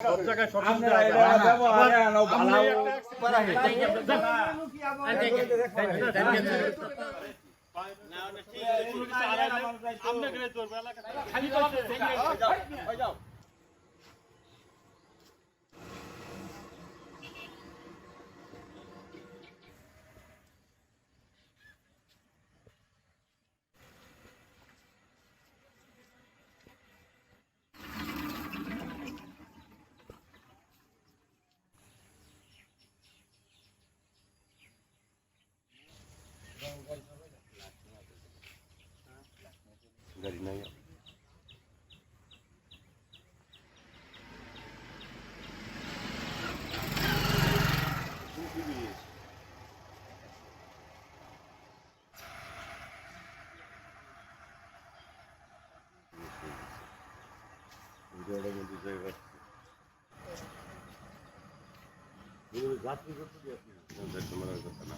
সব জায়গায় সব গাড়ি নাই যাত্রী তোমার কথা না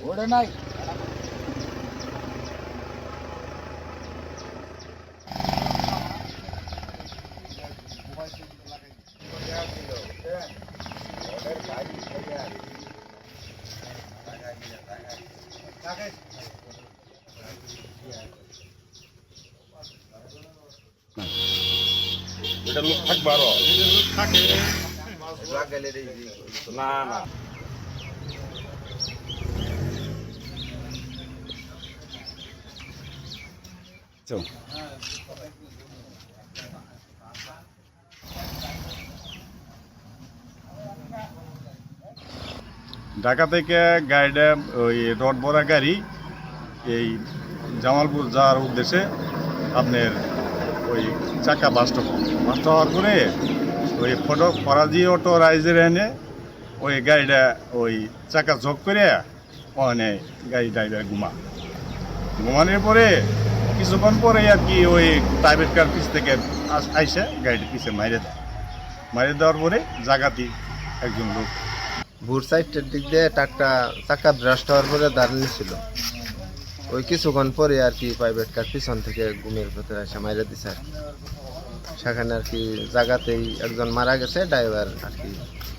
ওড়ে নাই এটা লোক থাকবে আরো থাকে না না ঢাকা থেকে গাড়িটা ওই রড ভরা গাড়ি এই জামালপুর যাওয়ার উদ্দেশ্যে আপনার ওই চাকা বাস্ট হওয়ার পরে ওই ফরাজি অটো রাইজের এনে ওই গাড়িটা ওই চাকা ঝোঁক করে ওখানে গাড়ি ড্রাইভার ঘুমানোর পরে কিছুক্ষণ পরে আর কি ওই প্রাইভেট কার পিছ থেকে আইসে গাড়িটা পিছে মাইরে দেওয়ার পরে জাগাতি একজন লোক ভোর সাইডের দিক দিয়ে ট্রাকটা চাকা ব্রাস্ট হওয়ার পরে দাঁড়িয়ে ছিল। ওই কিছুক্ষণ পরে আর কি প্রাইভেট কার পিছন থেকে ঘুমের ভেতরে এসে মাইরে দিছে আর কি। সেখানে আর কি জায়গাতেই একজন মারা গেছে, ড্রাইভার আর কি